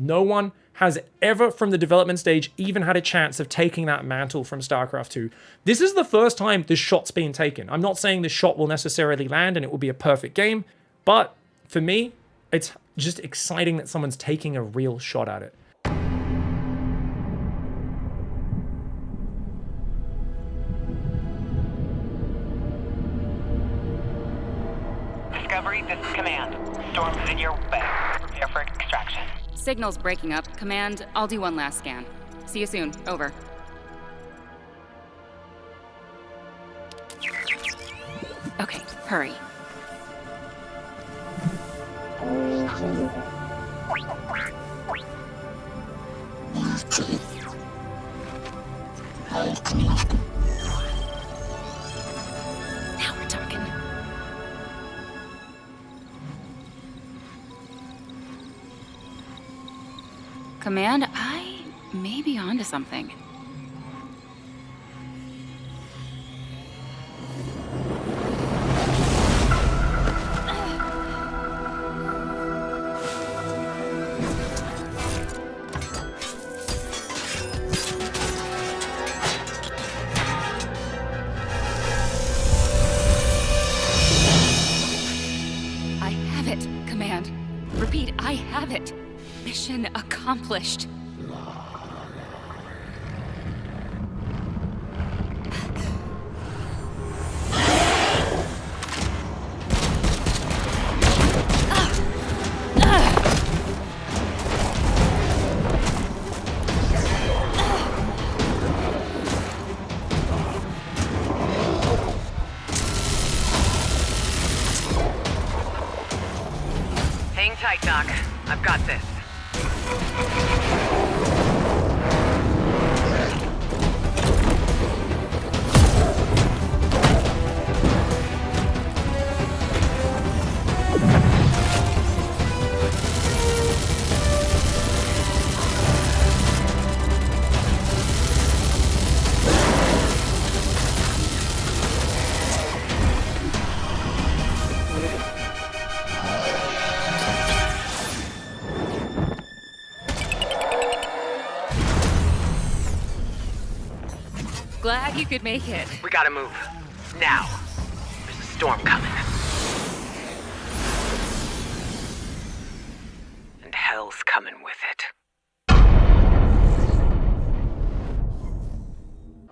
No one has ever from the development stage even had a chance of taking that mantle from StarCraft 2. This is the first time this shot's been taken. I'm not saying this shot will necessarily land and it will be a perfect game, but for me, it's just exciting that someone's taking a real shot at it. Discovery, this is Command. Storm is in your way. Prepare for extraction. Signal's breaking up. Command, I'll do one last scan. See you soon. Over. Okay, hurry. Now we're talking. Command, I may be onto something. I have it, Command. Repeat, I have it. Mission accomplished. Hang tight, Doc. I've got this. Glad you could make it. We gotta move. Now. There's a storm coming. And hell's coming with it.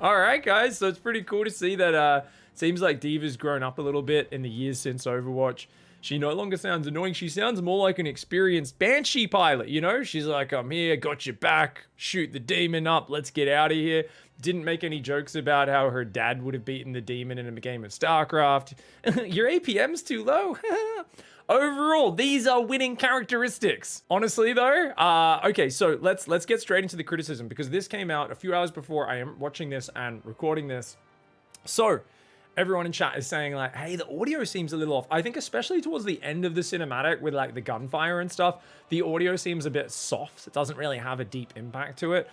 All right, guys, so it's pretty cool to see that seems like Diva's grown up a little bit in the years since Overwatch. She no longer sounds annoying. She sounds more like an experienced Banshee pilot, you know? She's like, I'm here, got your back, shoot the demon up, let's get out of here. Didn't make any jokes about how her dad would have beaten the demon in a game of Starcraft. Your APM's too low. Overall, these are winning characteristics. Honestly, though, okay, so let's get straight into the criticism because this came out a few hours before I am watching this and recording this. So, everyone in chat is saying like, hey, the audio seems a little off. I think especially towards the end of the cinematic with like the gunfire and stuff, the audio seems a bit soft. It doesn't really have a deep impact to it.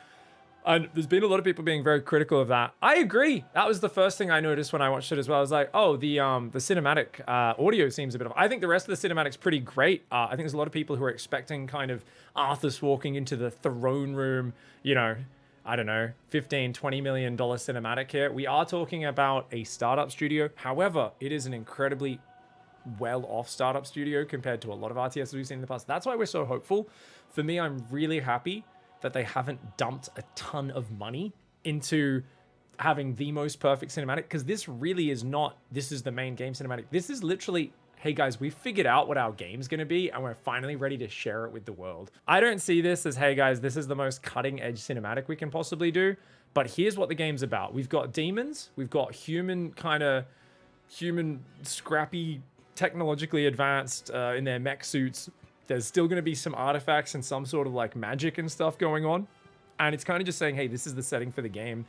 And there's been a lot of people being very critical of that. I agree. That was the first thing I noticed when I watched it as well. I was like, oh, the cinematic audio seems a bit off. I think the rest of the cinematic's pretty great. I think there's a lot of people who are expecting kind of Arthas walking into the throne room, you know, I don't know, $15, $20 million cinematic here. We are talking about a startup studio. However, it is an incredibly well-off startup studio compared to a lot of RTS we've seen in the past. That's why we're so hopeful. For me, I'm really happy that they haven't dumped a ton of money into having the most perfect cinematic, because this really is not, this is the main game cinematic. This is literally, hey guys, we figured out what our game's gonna be and we're finally ready to share it with the world. I don't see this as, hey guys, this is the most cutting edge cinematic we can possibly do, but here's what the game's about. We've got demons, we've got human scrappy, technologically advanced in their mech suits. There's still going to be some artifacts and some sort of like magic and stuff going on. And it's kind of just saying, hey, this is the setting for the game.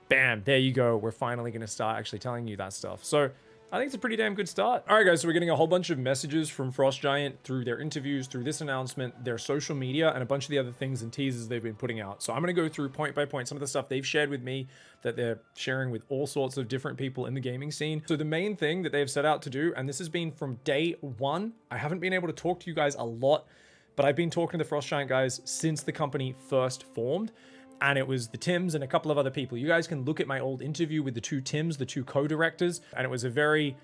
Bam, there you go. We're finally going to start actually telling you that stuff. So I think it's a pretty damn good start. All right, guys, so we're getting a whole bunch of messages from Frost Giant through their interviews, through this announcement, their social media, and a bunch of the other things and teasers they've been putting out. So I'm going to go through point by point some of the stuff they've shared with me that they're sharing with all sorts of different people in the gaming scene. So the main thing that they've set out to do, and this has been from day one, I haven't been able to talk to you guys a lot but I've been talking to the Frost Giant guys since the company first formed, and it was the Tims and a couple of other people. You guys can look at my old interview with the two Tims, the two co-directors, and it was a very,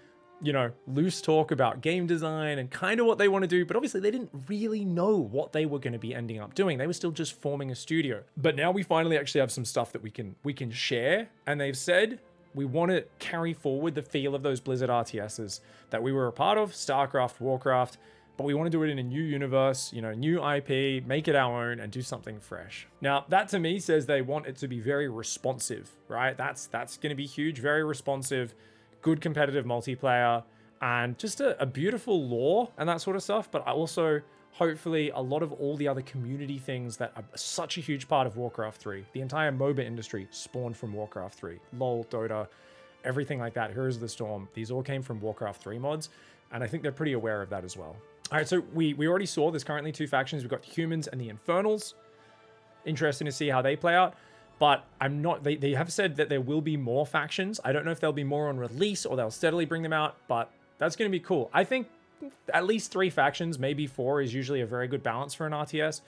you know, loose talk about game design and kind of what they want to do, but obviously they didn't really know what they were going to be ending up doing. They were still just forming a studio. But now we finally actually have some stuff that we can share, and they've said we want to carry forward the feel of those Blizzard RTSs that we were a part of, Starcraft, Warcraft, but we want to do it in a new universe, you know, new IP, make it our own, and do something fresh. Now, that to me says they want it to be very responsive, right? That's going to be huge, very responsive, good competitive multiplayer, and just a beautiful lore and that sort of stuff. But also, hopefully, a lot of all the other community things that are such a huge part of Warcraft 3. The entire MOBA industry spawned from Warcraft 3. LoL, Dota, everything like that. Heroes of the Storm. These all came from Warcraft 3 mods, and I think they're pretty aware of that as well. All right, so we already saw there's currently two factions. We've got the humans and the Infernals. Interesting to see how they play out. But I'm not, they have said that there will be more factions. I don't know if there'll be more on release or they'll steadily bring them out, but that's going to be cool. I think at least 3 factions, maybe 4 is usually a very good balance for an RTS.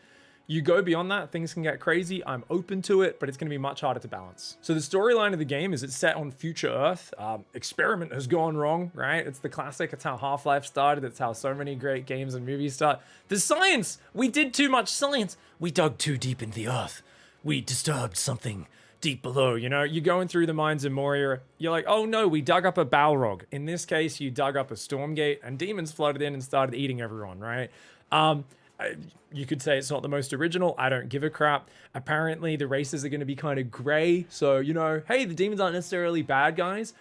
You go beyond that, things can get crazy. I'm open to it, but it's going to be much harder to balance. So the storyline of the game is it's set on future Earth. Experiment has gone wrong, right? It's the classic. It's how Half-Life started. It's how so many great games and movies start. The science! We did too much science. We dug too deep in the Earth. We disturbed something deep below, you know? You're going through the mines of Moria. You're like, oh no, we dug up a Balrog. In this case, you dug up a Stormgate and demons flooded in and started eating everyone, right? You could say it's not the most original. I don't give a crap. Apparently, the races are going to be kind of gray. So, you know, hey, the demons aren't necessarily bad guys.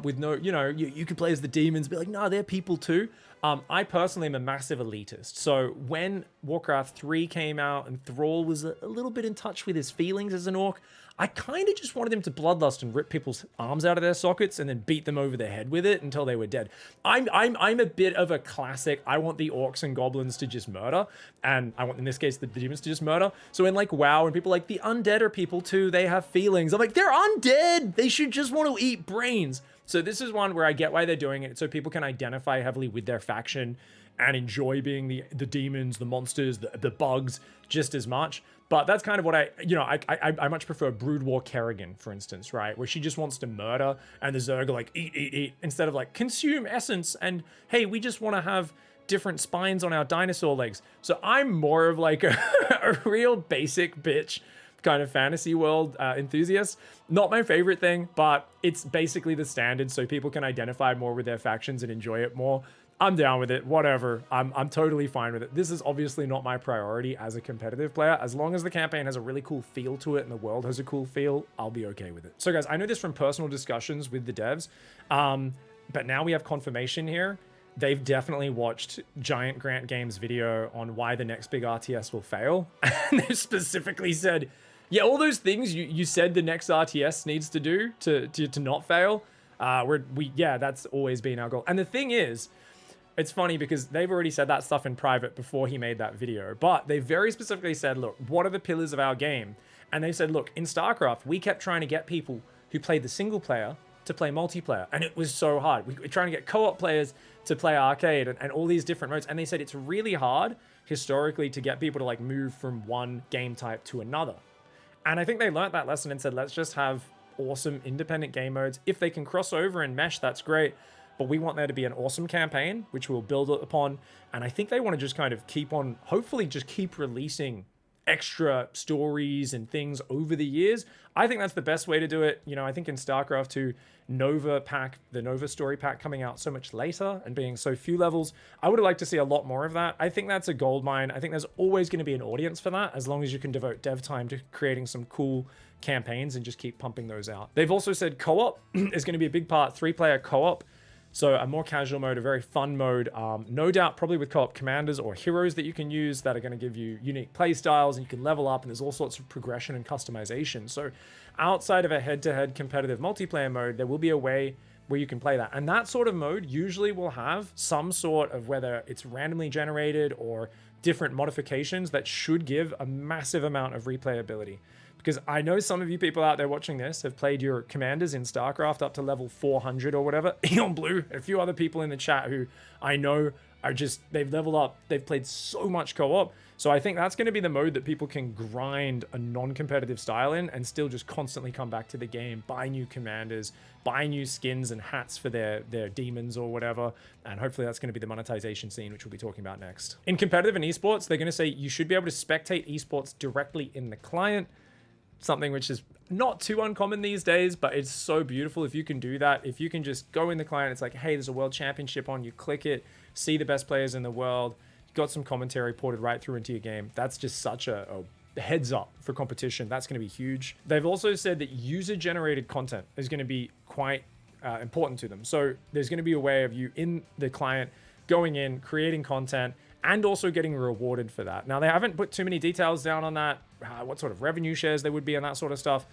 With no, you know, you could play as the demons, be like, no, they're people too. I personally am a massive elitist. So when Warcraft 3 came out and Thrall was a little bit in touch with his feelings as an orc, I kind of just wanted him to bloodlust and rip people's arms out of their sockets and then beat them over the head with it until they were dead. I'm a bit of a classic. I want the orcs and goblins to just murder, and I want, in this case, the demons to just murder. So in like WoW, and people are like, the undead are people too, they have feelings. I'm like, they're undead. They should just want to eat brains. So this is one where I get why they're doing it, so people can identify heavily with their faction and enjoy being the demons, the monsters, the bugs just as much. But that's kind of what I much prefer Brood War Kerrigan, for instance, right? Where she just wants to murder and the Zerg are like, eat, instead of like, consume essence and, hey, we just want to have different spines on our dinosaur legs. So I'm more of like a real basic bitch kind of fantasy world enthusiast. Not my favorite thing, but it's basically the standard so people can identify more with their factions and enjoy it more. I'm down with it, whatever. I'm totally fine with it. This is obviously not my priority as a competitive player. As long as the campaign has a really cool feel to it and the world has a cool feel, I'll be okay with it. So guys, I know this from personal discussions with the devs, but now we have confirmation here. They've definitely watched Giant Grant Games' video on why the next big RTS will fail. And they specifically said, yeah, all those things you said the next RTS needs to do to not fail, that's always been our goal. And the thing is, it's funny because they've already said that stuff in private before he made that video, but they very specifically said, look, what are the pillars of our game? And they said, look, in StarCraft, we kept trying to get people who played the single player to play multiplayer, and it was so hard. We were trying to get co-op players to play arcade and all these different modes, and they said it's really hard historically to get people to like move from one game type to another. And I think they learned that lesson and said, let's just have awesome independent game modes. If they can cross over and mesh, that's great. But we want there to be an awesome campaign, which we'll build upon. And I think they want to just kind of keep on, hopefully just keep releasing extra stories and things over the years. I think that's the best way to do it. You know, I think in StarCraft 2, the Nova story pack coming out so much later and being so few levels, I would have liked to see a lot more of that. I think that's a gold mine. I think there's always going to be an audience for that as long as you can devote dev time to creating some cool campaigns and just keep pumping those out. They've also said co-op is going to be a big part, 3-player co-op. So a more casual mode, a very fun mode, no doubt probably with co-op commanders or heroes that you can use that are going to give you unique play styles, and you can level up, and there's all sorts of progression and customization. So outside of a head-to-head competitive multiplayer mode, there will be a way where you can play that. And that sort of mode usually will have some sort of, whether it's randomly generated or different modifications, that should give a massive amount of replayability. Because I know some of you people out there watching this have played your commanders in StarCraft up to level 400 or whatever. Eon Blue, a few other people in the chat who I know are just, they've leveled up. They've played so much co-op. So I think that's going to be the mode that people can grind a non-competitive style in and still just constantly come back to the game, buy new commanders, buy new skins and hats for their demons or whatever. And hopefully that's going to be the monetization scene, which we'll be talking about next. In competitive and esports, they're going to say you should be able to spectate esports directly in the client. Something which is not too uncommon these days, but it's so beautiful if you can do that. If you can just go in the client, it's like, hey, there's a world championship on, you click it, see the best players in the world, got some commentary ported right through into your game. That's just such a heads up for competition. That's going to be huge. They've also said that user generated content is going to be quite important to them. So there's going to be a way of you in the client going in, creating content, and also getting rewarded for that. Now, they haven't put too many details down on that, what sort of revenue shares there would be and that sort of stuff.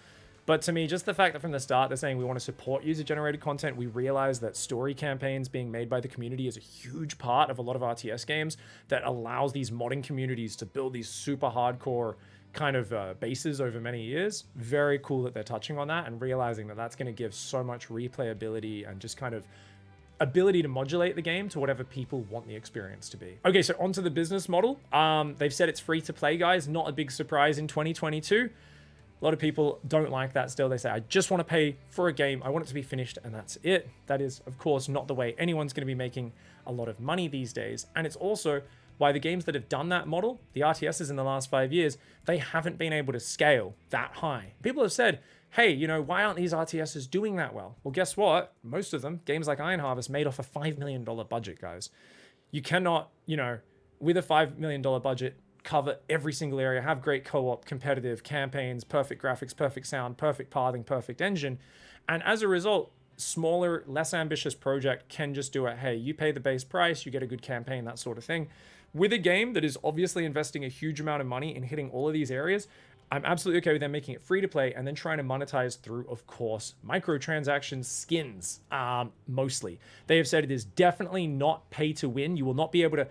But to me, just the fact that from the start, they're saying we want to support user-generated content. We realize that story campaigns being made by the community is a huge part of a lot of RTS games that allows these modding communities to build these super hardcore kind of bases over many years. Very cool that they're touching on that and realizing that that's going to give so much replayability and just kind of ability to modulate the game to whatever people want the experience to be. Okay, so onto the business model. They've said it's free to play, guys. Not a big surprise in 2022. A lot of people don't like that still. They say, I just want to pay for a game. I want it to be finished and that's it. That is, of course, not the way anyone's going to be making a lot of money these days. And it's also why the games that have done that model, the RTSs in the last 5 years, they haven't been able to scale that high. People have said, hey, you know, why aren't these RTSs doing that well? Well, guess what? Most of them, games like Iron Harvest, made off a $5 million budget, guys. You cannot, you know, with a $5 million budget, cover every single area, have great co-op, competitive campaigns, perfect graphics, perfect sound, perfect pathing, perfect engine. And as a result, smaller, less ambitious project can just do it. Hey, you pay the base price, you get a good campaign, that sort of thing. With a game that is obviously investing a huge amount of money in hitting all of these areas, I'm absolutely okay with them making it free to play and then trying to monetize through, of course, microtransactions, skins, mostly. They have said it is definitely not pay to win. You will not be able to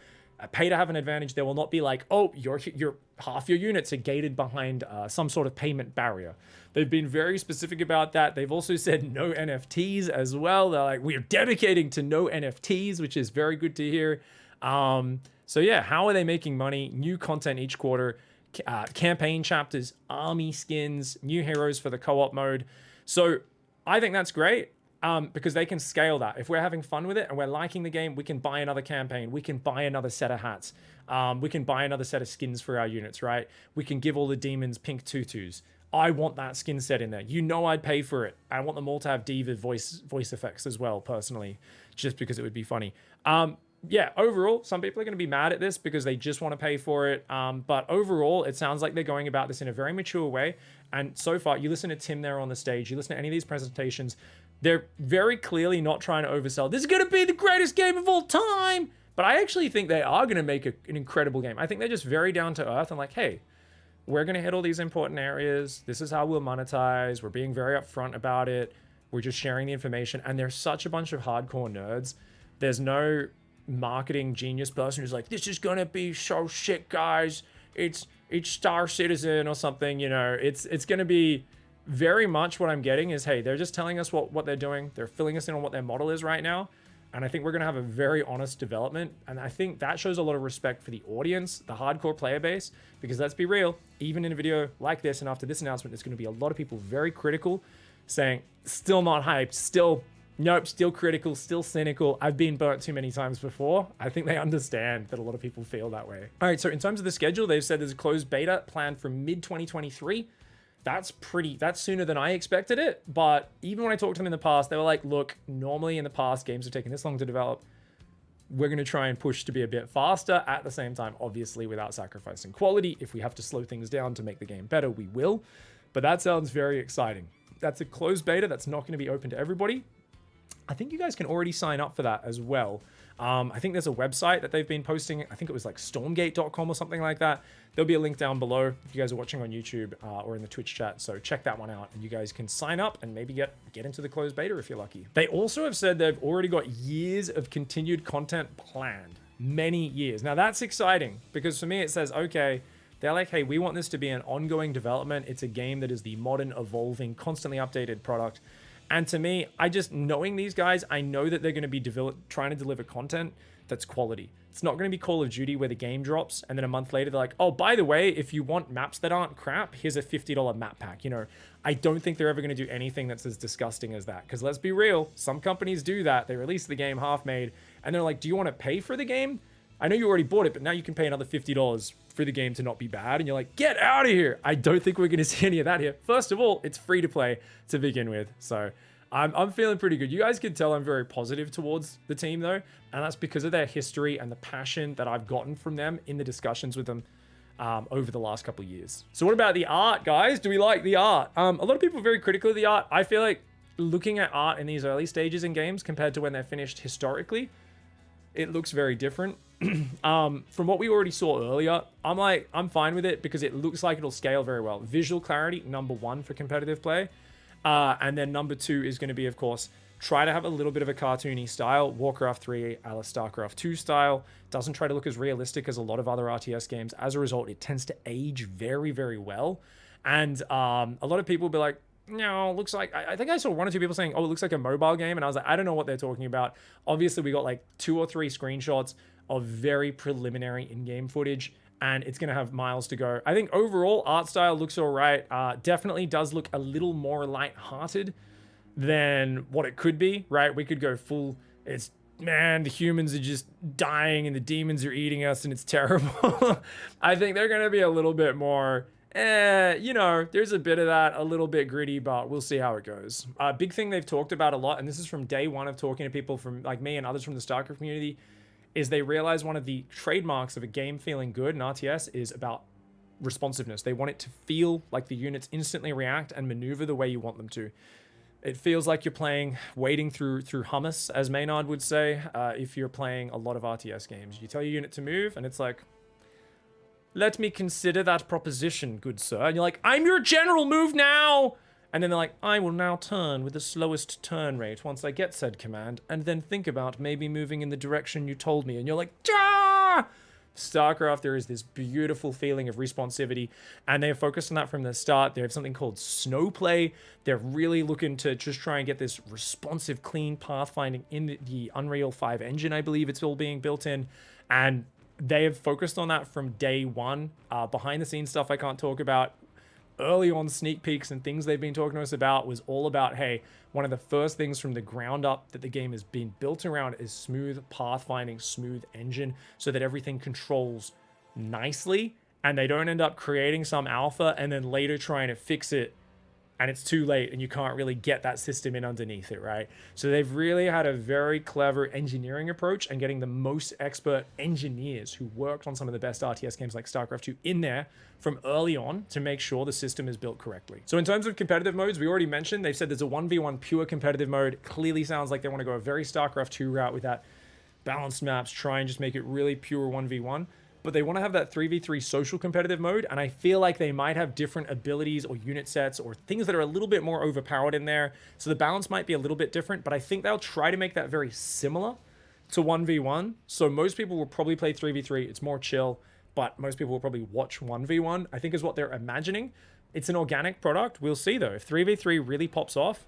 pay to have an advantage. There will not be like, oh, your half your units are gated behind some sort of payment barrier. They've been very specific about that. They've also said no NFTs as well. They're like, we're dedicating to no NFTs, which is very good to hear. So yeah, how are they making money? New content each quarter, campaign chapters, army skins, new heroes for the co-op mode. So I think that's great. Because they can scale that. If we're having fun with it and we're liking the game, we can buy another campaign. We can buy another set of hats. We can buy another set of skins for our units, right? We can give all the demons pink tutus. I want that skin set in there. You know I'd pay for it. I want them all to have diva voice effects as well, personally, just because it would be funny. Yeah, overall, some people are going to be mad at this because they just want to pay for it. But overall, it sounds like they're going about this in a very mature way. And so far, you listen to Tim there on the stage, you listen to any of these presentations, they're very clearly not trying to oversell. This is going to be the greatest game of all time. But I actually think they are going to make an incredible game. I think they're just very down to earth and like, hey, we're going to hit all these important areas. This is how we'll monetize. We're being very upfront about it. We're just sharing the information. And they're such a bunch of hardcore nerds. There's no marketing genius person who's like, this is going to be so shit, guys. It's Star Citizen or something, you know. It's going to be very much what I'm getting is, hey, they're just telling us what they're doing. They're filling us in on what their model is right now. And I think we're going to have a very honest development. And I think that shows a lot of respect for the audience, the hardcore player base, because let's be real, even in a video like this and after this announcement, there's going to be a lot of people very critical saying, still not hyped, still, nope, still critical, still cynical. I've been burnt too many times before. I think they understand that a lot of people feel that way. All right, so in terms of the schedule, they've said there's a closed beta planned for mid-2023. That's sooner than I expected it. But even when I talked to them in the past, they were like, look, normally in the past, games have taken this long to develop. We're going to try and push to be a bit faster at the same time, obviously without sacrificing quality. If we have to slow things down to make the game better, we will. But that sounds very exciting. That's a closed beta. That's not going to be open to everybody. I think you guys can already sign up for that as well. I think there's a website that they've been posting. I think it was like stormgate.com or something like that. There'll be a link down below if you guys are watching on YouTube or in the Twitch chat. So check that one out and you guys can sign up and maybe get into the closed beta if you're lucky. They also have said they've already got years of continued content planned. Many years. Now that's exciting because for me it says, okay, they're like, hey, we want this to be an ongoing development. It's a game that is the modern, evolving, constantly updated product. And to me, I just, knowing these guys, I know that they're going to be trying to deliver content that's quality. It's not going to be Call of Duty where the game drops and then a month later they're like, oh, by the way, if you want maps that aren't crap, here's a $50 map pack. You know, I don't think they're ever going to do anything that's as disgusting as that. Because let's be real, some companies do that. They release the game half made and they're like, do you want to pay for the game? I know you already bought it, but now you can pay another $50 for the game to not be bad. And you're like, get out of here. I don't think we're going to see any of that here. First of all, it's free to play to begin with. So I'm feeling pretty good. You guys can tell I'm very positive towards the team though. And that's because of their history and the passion that I've gotten from them in the discussions with them over the last couple of years. So what about the art, guys? Do we like the art? A lot of people are very critical of the art. I feel like looking at art in these early stages in games compared to when they're finished historically, it looks very different. From what we already saw earlier, I'm fine with it because it looks like it'll scale very well. Visual clarity, number one for competitive play. And then number two is going to be, of course, try to have a little bit of a cartoony style. Warcraft 3 a la Starcraft 2 style. Doesn't try to look as realistic as a lot of other RTS games. As a result, it tends to age very, very well. And a lot of people will be like, no, looks like, I think I saw one or two people saying, oh, it looks like a mobile game. And I was like, I don't know what they're talking about. Obviously, we got like 2 or 3 screenshots of very preliminary in-game footage, and it's going to have miles to go. I think overall, art style looks all right. Definitely does look a little more light-hearted than what it could be, right? We could go full, it's, man, the humans are just dying and the demons are eating us and it's terrible. I think they're going to be a little bit more, you know, there's a bit of that, a little bit gritty, but we'll see how it goes. Big thing they've talked about a lot, and this is from day one of talking to people from like me and others from the Starcraft community, is they realize one of the trademarks of a game feeling good in RTS is about responsiveness. They want it to feel like the units instantly react and maneuver the way you want them to. It feels like you're playing, wading through hummus, as Maynard would say, if you're playing a lot of RTS games. You tell your unit to move, and it's like, let me consider that proposition, good sir. And you're like, I'm your general, move now! And then they're like, I will now turn with the slowest turn rate once I get said command, and then think about maybe moving in the direction you told me. And you're like, ah! Starcraft, there is this beautiful feeling of responsivity, and they have focused on that from the start. They have something called Snowplay. They're really looking to just try and get this responsive, clean pathfinding in the Unreal 5 engine, I believe it's all being built in. And they have focused on that from day one. Behind the scenes stuff I can't talk about. Early on sneak peeks and things they've been talking to us about was all about, hey, one of the first things from the ground up that the game has been built around is smooth pathfinding, smooth engine, so that everything controls nicely and they don't end up creating some alpha and then later trying to fix it and it's too late and you can't really get that system in underneath it, right? So they've really had a very clever engineering approach and getting the most expert engineers who worked on some of the best RTS games like StarCraft 2 in there from early on to make sure the system is built correctly. So in terms of competitive modes, we already mentioned, they've said there's a 1v1 pure competitive mode. Clearly sounds like they want to go a very StarCraft 2 route with that balanced maps, try and just make it really pure 1v1. But they want to have that 3v3 social competitive mode, and I feel like they might have different abilities or unit sets or things that are a little bit more overpowered in there, so the balance might be a little bit different, but I think they'll try to make that very similar to 1v1. So most people will probably play 3v3, it's more chill, but most people will probably watch 1v1, I think is what they're imagining. It's an organic product, we'll see though. If 3v3 really pops off,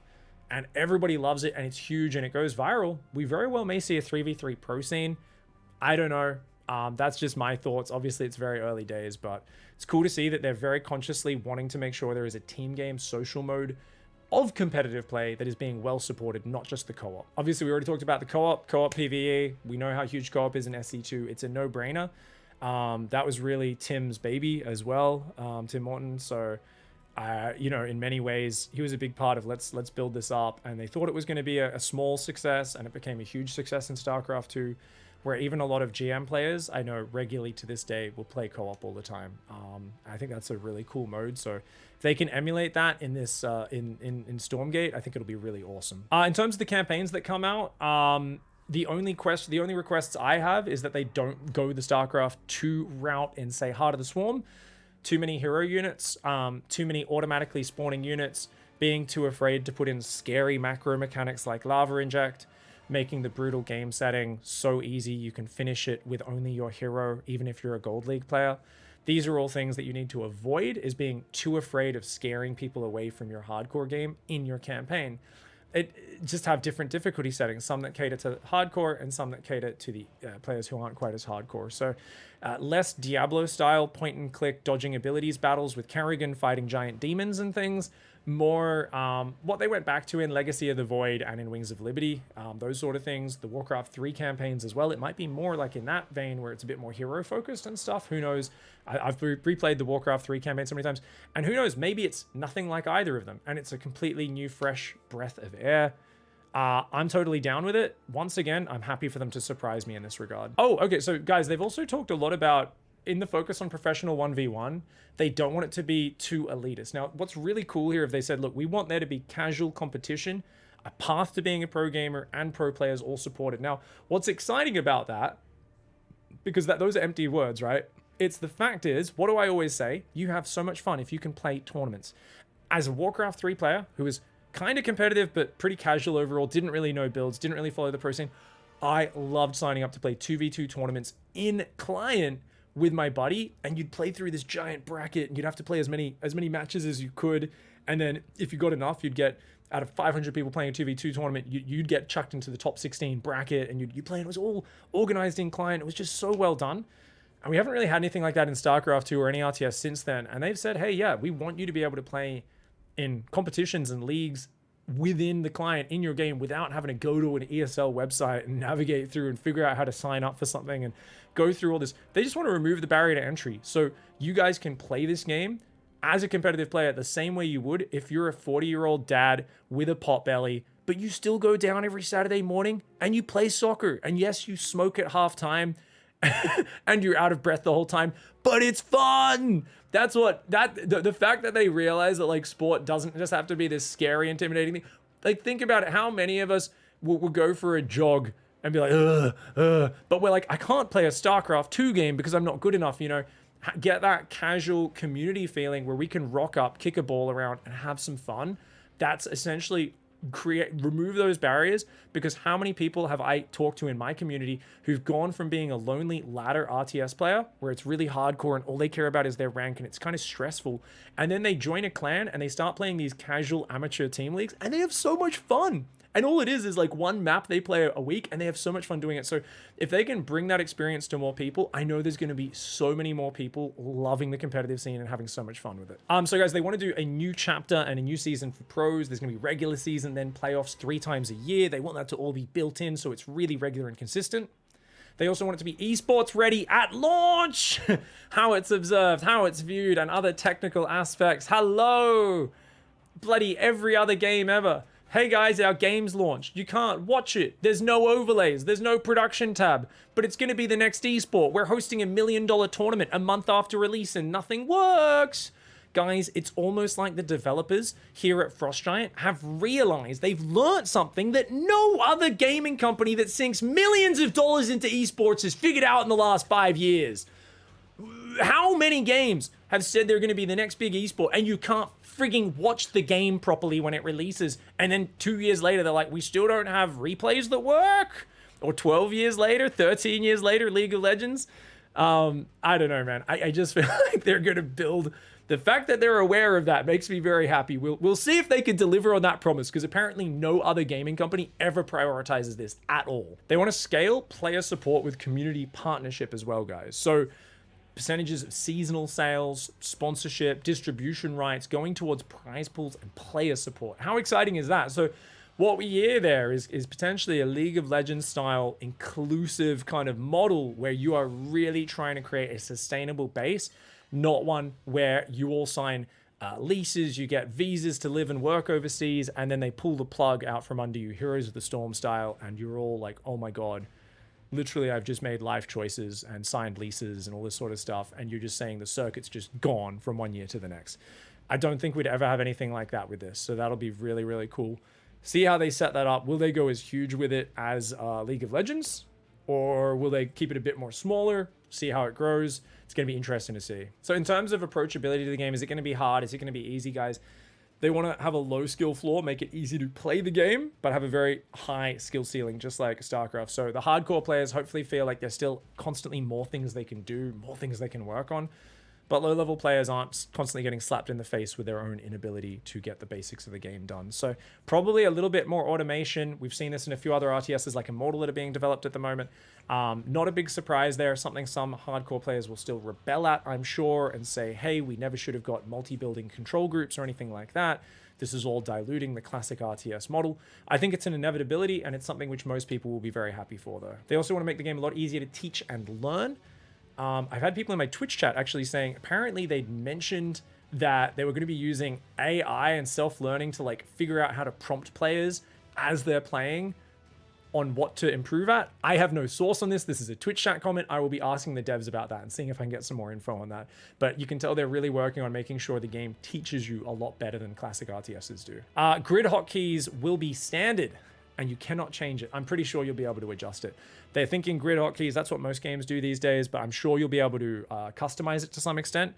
and everybody loves it, and it's huge, and it goes viral, we very well may see a 3v3 pro scene. I don't know. That's just my thoughts. Obviously, it's very early days, but it's cool to see that they're very consciously wanting to make sure there is a team game social mode of competitive play that is being well supported, not just the co-op. Obviously, we already talked about the co-op PvE. We know how huge co-op is in SC2. It's a no-brainer. That was really Tim's baby as well, Tim Morton. So, you know, in many ways, he was a big part of let's build this up. And they thought it was going to be a small success, and it became a huge success in StarCraft 2. Where even a lot of GM players, I know regularly to this day, will play co-op all the time. I think that's a really cool mode. So if they can emulate that in this in Stormgate, I think it'll be really awesome. In terms of the campaigns that come out, the only requests I have is that they don't go the StarCraft 2 route and say Heart of the Swarm. Too many hero units, too many automatically spawning units, being too afraid to put in scary macro mechanics like lava inject, making the brutal game setting so easy you can finish it with only your hero, even if you're a Gold League player. These are all things that you need to avoid, is being too afraid of scaring people away from your hardcore game in your campaign. just have different difficulty settings, some that cater to hardcore and some that cater to the players who aren't quite as hardcore. So less Diablo style point and click dodging abilities battles with Kerrigan fighting giant demons and things. More what they went back to in Legacy of the Void and in Wings of Liberty, those sort of things. The Warcraft 3 campaigns as well. It might be more like in that vein where it's a bit more hero focused and stuff. Who knows? I've replayed the Warcraft 3 campaign so many times, and who knows? Maybe it's nothing like either of them, and it's a completely new, fresh breath of air. I'm totally down with it. Once again, I'm happy for them to surprise me in this regard. Oh, okay. So guys, they've also talked a lot about in the focus on professional 1v1, they don't want it to be too elitist. Now, what's really cool here if they said, look, we want there to be casual competition, a path to being a pro gamer, and pro players all supported. Now, what's exciting about that, because those are empty words, right? It's the fact is, what do I always say? You have so much fun if you can play tournaments. As a Warcraft 3 player who is kind of competitive, but pretty casual overall, didn't really know builds, didn't really follow the pro scene, I loved signing up to play 2v2 tournaments in client with my buddy, and you'd play through this giant bracket, and you'd have to play as many matches as you could, and then if you got enough, you'd get, out of 500 people playing a 2v2 tournament, you'd get chucked into the top 16 bracket, and you'd play, and it was all organized in client. It was just so well done, and we haven't really had anything like that in Starcraft 2 or any RTS since then, and they've said, hey, yeah, we want you to be able to play in competitions and leagues within the client in your game without having to go to an ESL website and navigate through and figure out how to sign up for something and go through all this. They just want to remove the barrier to entry so you guys can play this game as a competitive player the same way you would if you're a 40-year-old dad with a pot belly, but you still go down every Saturday morning and you play soccer. And yes, you smoke at halftime and you're out of breath the whole time, but it's fun. That's what the fact that they realize that like sport doesn't just have to be this scary, intimidating thing. Like, think about it. How many of us will go for a jog and be like, but we're like, I can't play a StarCraft 2 game because I'm not good enough, you know? Get that casual community feeling where we can rock up, kick a ball around, and have some fun. That's essentially remove those barriers, because how many people have I talked to in my community who've gone from being a lonely ladder RTS player where it's really hardcore and all they care about is their rank and it's kind of stressful, and then they join a clan and they start playing these casual amateur team leagues and they have so much fun. And all it is like one map they play a week and they have so much fun doing it. So if they can bring that experience to more people, I know there's going to be so many more people loving the competitive scene and having so much fun with it. So guys, they want to do a new chapter and a new season for pros. There's going to be regular season, then playoffs 3 times a year. They want that to all be built in so it's really regular and consistent. They also want it to be esports ready at launch. How it's observed, how it's viewed, and other technical aspects. Hello! Bloody every other game ever. Hey guys, our game's launched. You can't watch it. There's no overlays. There's no production tab. But it's going to be the next esport. We're hosting $1 million tournament a month after release and nothing works. Guys, it's almost like the developers here at Frost Giant have realized they've learned something that no other gaming company that sinks millions of dollars into esports has figured out in the last 5 years. How many games have said they're going to be the next big esport and you can't frigging watch the game properly when it releases, and then 2 years later they're like, we still don't have replays that work? Or 12 years later, 13 years later, League of Legends? I don't know, man. I just feel like they're going to build. The fact that they're aware of that makes me very happy. We'll see if they can deliver on that promise, because apparently no other gaming company ever prioritizes this at all. They want to scale player support with community partnership as well, guys. So percentages of seasonal sales, sponsorship, distribution rights going towards prize pools and player support. How exciting is that? So what we hear there is potentially a League of Legends style inclusive kind of model where you are really trying to create a sustainable base, not one where you all sign leases, you get visas to live and work overseas, and then they pull the plug out from under you, Heroes of the Storm style, and you're all like, oh my God, literally, I've just made life choices and signed leases and all this sort of stuff, and you're just saying the circuit's just gone from one year to the next. I don't think we'd ever have anything like that with this, so that'll be really, really cool. See how they set that up. Will they go as huge with it as League of Legends? Or will they keep it a bit more smaller? See how it grows? It's going to be interesting to see. So in terms of approachability to the game, is it going to be hard? Is it going to be easy, guys? They want to have a low skill floor, make it easy to play the game, but have a very high skill ceiling, just like StarCraft. So the hardcore players hopefully feel like there's still constantly more things they can do, more things they can work on. but low-level players aren't constantly getting slapped in the face with their own inability to get the basics of the game done. So probably a little bit more automation. We've seen this in a few other RTSs like Immortal that are being developed at the moment. Not a big surprise there. Something some hardcore players will still rebel at, I'm sure, and say, hey, we never should have got multi-building control groups or anything like that. This is all diluting the classic RTS model. I think it's an inevitability, and it's something which most people will be very happy for, though. They also want to make the game a lot easier to teach and learn. I've had people in my Twitch chat actually saying apparently they'd mentioned that they were going to be using AI and self-learning to like figure out how to prompt players as they're playing on what to improve at. I have no source on this. This is a Twitch chat comment. I will be asking the devs about that and seeing if I can get some more info on that. But you can tell they're really working on making sure the game teaches you a lot better than classic RTSs do. Grid hotkeys will be standard and you cannot change it. I'm pretty sure you'll be able to adjust it. They're thinking grid hotkeys. That's what most games do these days, but I'm sure you'll be able to customize it to some extent.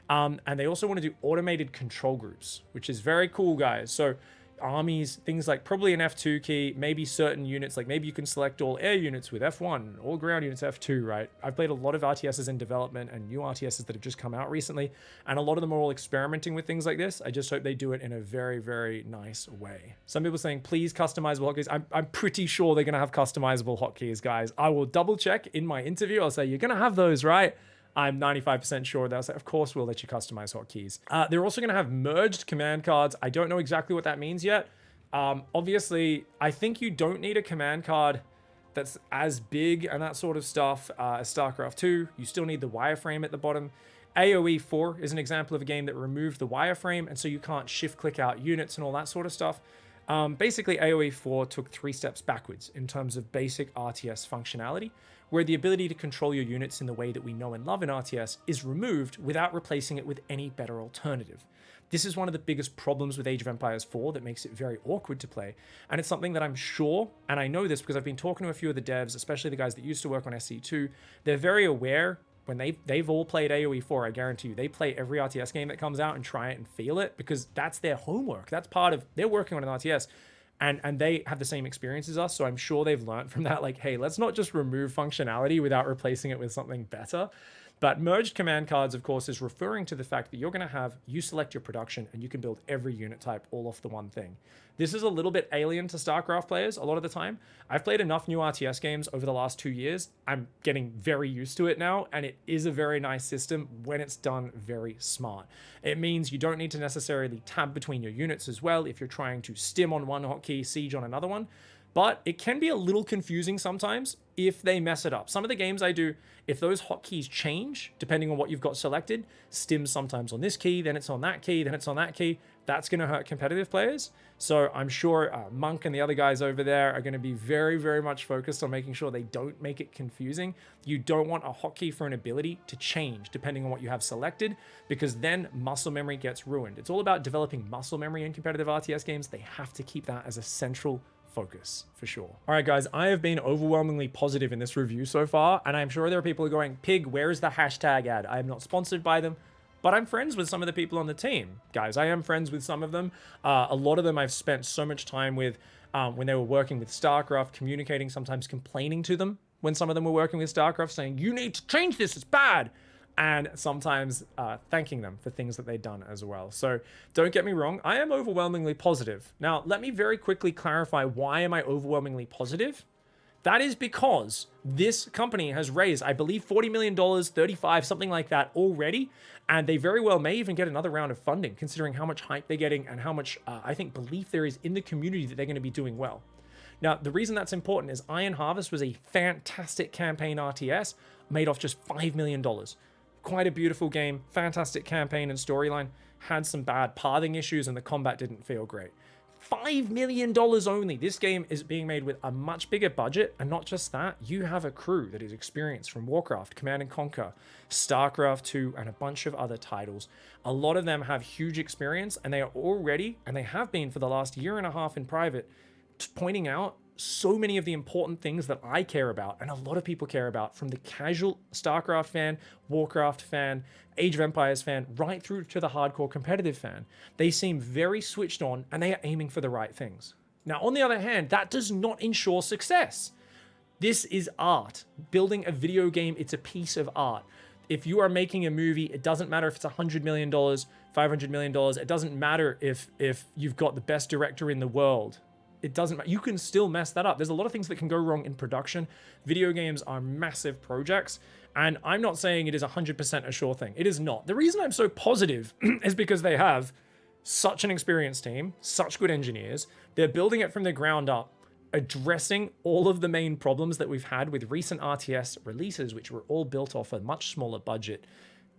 And they also want to do automated control groups, which is very cool, guys. So armies, things like probably an F2 key, maybe certain units, like maybe you can select all air units with F1, all ground units F2, right? I've played a lot of RTSs in development and new RTSs that have just come out recently, and a lot of them are all experimenting with things like this. I just hope they do it in a very, very nice way. Some people saying, please customizable hotkeys. I'm pretty sure they're going to have customizable hotkeys, guys. I will double check in my interview. I'll say, you're going to have those, right? I'm 95% sure they'll say, of course, we'll let you customize hotkeys. They're also going to have merged command cards. I don't know exactly what that means yet. Obviously, I think you don't need a command card that's as big and that sort of stuff as Starcraft 2. You still need the wireframe at the bottom. AoE 4 is an example of a game that removed the wireframe, and so you can't shift-click out units and all that sort of stuff. Basically, AoE 4 took 3 steps backwards in terms of basic RTS functionality, where the ability to control your units in the way that we know and love in RTS is removed without replacing it with any better alternative. This is one of the biggest problems with Age of Empires 4 that makes it very awkward to play, and it's something that I'm sure, and I know this because I've been talking to a few of the devs, especially the guys that used to work on SC2, they're very aware when they've all played AoE 4, I guarantee you, they play every RTS game that comes out and try it and feel it because that's their homework. That's part of, they're working on an RTS. And they have the same experience as us, so I'm sure they've learned from that, like, hey, let's not just remove functionality without replacing it with something better. But merged command cards, of course, is referring to the fact that you're going to have, you select your production and you can build every unit type all off the one thing. This is a little bit alien to StarCraft players a lot of the time. I've played enough new RTS games over the last 2 years. I'm getting very used to it now, and it is a very nice system when it's done very smart. It means you don't need to necessarily tab between your units as well if you're trying to stim on one hotkey, siege on another one. But it can be a little confusing sometimes if they mess it up. Some of the games I do, if those hotkeys change, depending on what you've got selected, stim sometimes on this key, then it's on that key, then it's on that key, that's going to hurt competitive players. So I'm sure Monk and the other guys over there are going to be very, very much focused on making sure they don't make it confusing. You don't want a hotkey for an ability to change depending on what you have selected, because then muscle memory gets ruined. It's all about developing muscle memory in competitive RTS games. They have to keep that as a central focus for sure. All right, guys, I have been overwhelmingly positive in this review so far, and I'm sure there are people who are going, Pig, where is the hashtag ad? I am not sponsored by them, but I'm friends with some of the people on the team. Guys, I am friends with some of them. A lot of them I've spent so much time with when they were working with StarCraft, communicating, sometimes complaining to them when some of them were working with StarCraft, saying, you need to change this, it's bad. And sometimes thanking them for things that they've done as well. So don't get me wrong, I am overwhelmingly positive. Now, let me very quickly clarify, why am I overwhelmingly positive? That is because this company has raised, I believe, $40 million, 35, something like that already. And they very well may even get another round of funding, considering how much hype they're getting and how much, I think, belief there is in the community that they're going to be doing well. Now, the reason that's important is Iron Harvest was a fantastic campaign RTS made off just $5 million. Quite a beautiful game, fantastic campaign and storyline, had some bad pathing issues and the combat didn't feel great. $5 million only. This game is being made with a much bigger budget, and not just that, you have a crew that is experienced from Warcraft, Command & Conquer, StarCraft 2, and a bunch of other titles. A lot of them have huge experience, and they are already, and they have been for the last year and a half in private, pointing out so many of the important things that I care about and a lot of people care about, from the casual StarCraft fan, Warcraft fan, Age of Empires fan, right through to the hardcore competitive fan. They seem very switched on and they are aiming for the right things. Now, on the other hand, that does not ensure success. This is art. Building a video game, it's a piece of art. if you are making a movie, it doesn't matter if it's $100 million, $500 million. It doesn't matter if you've got the best director in the world. It doesn't matter. You can still mess that up. There's a lot of things that can go wrong in production. Video games are massive projects, and I'm not saying it is 100% a sure thing. It is not. The reason I'm so positive is because they have such an experienced team, such good engineers. They're building it from the ground up, addressing all of the main problems that we've had with recent RTS releases, which were all built off a much smaller budget.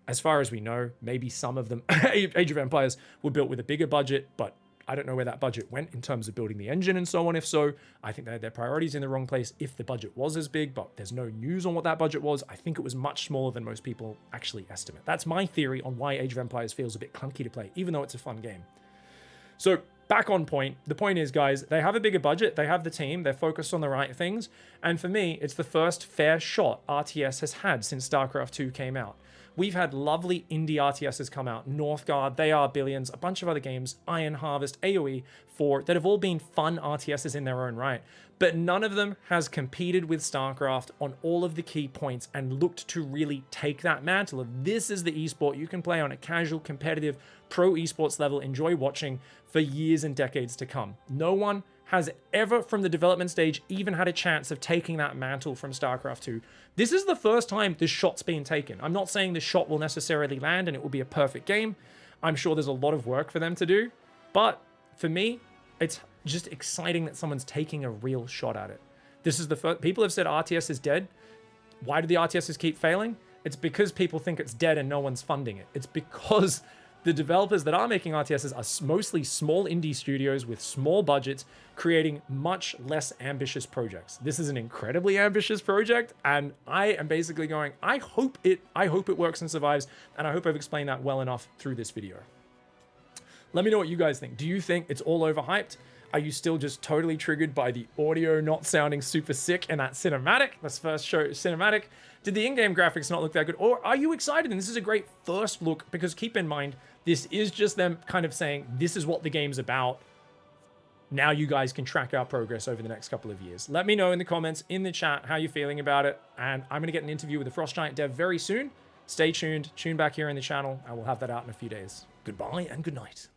As far as we know, maybe some of them, Age of Empires, were built with a bigger budget, but I don't know where that budget went in terms of building the engine and so on. If so, I think they had their priorities in the wrong place if the budget was as big, but there's no news on what that budget was. I think it was much smaller than most people actually estimate. That's my theory on why Age of Empires feels a bit clunky to play, even though it's a fun game. So back on point, the point is, guys, they have a bigger budget, they have the team, they're focused on the right things, and for me, it's the first fair shot RTS has had since Starcraft 2 came out. We've had lovely indie RTSs come out, Northgard, They Are Billions, a bunch of other games, Iron Harvest, AoE 4, that have all been fun RTSs in their own right, but none of them has competed with Starcraft on all of the key points and looked to really take that mantle of this is the esport you can play on a casual, competitive, pro esports level, enjoy watching for years and decades to come. No one has ever from the development stage even had a chance of taking that mantle from StarCraft 2. This is the first time this shot's been taken. I'm not saying the shot will necessarily land and it will be a perfect game. I'm sure there's a lot of work for them to do, but for me, it's just exciting that someone's taking a real shot at it. This is the first, people have said RTS is dead. Why do the RTSs keep failing? It's because people think it's dead and no one's funding it. It's because the developers that are making RTSs are mostly small indie studios with small budgets, creating much less ambitious projects. This is an incredibly ambitious project, and I am basically going, I hope it works and survives, and I hope I've explained that well enough through this video. Let me know what you guys think. Do you think it's all overhyped? Are you still just totally triggered by the audio not sounding super sick and that cinematic? Let's first show cinematic. Did the in-game graphics not look that good? Or are you excited? And this is a great first look, because keep in mind, this is just them kind of saying, this is what the game's about. Now you guys can track our progress over the next couple of years. Let me know in the comments, in the chat, how you're feeling about it. And I'm going to get an interview with the Frost Giant dev very soon. Stay tuned. Tune back here in the channel. I will have that out in a few days. Goodbye and good night.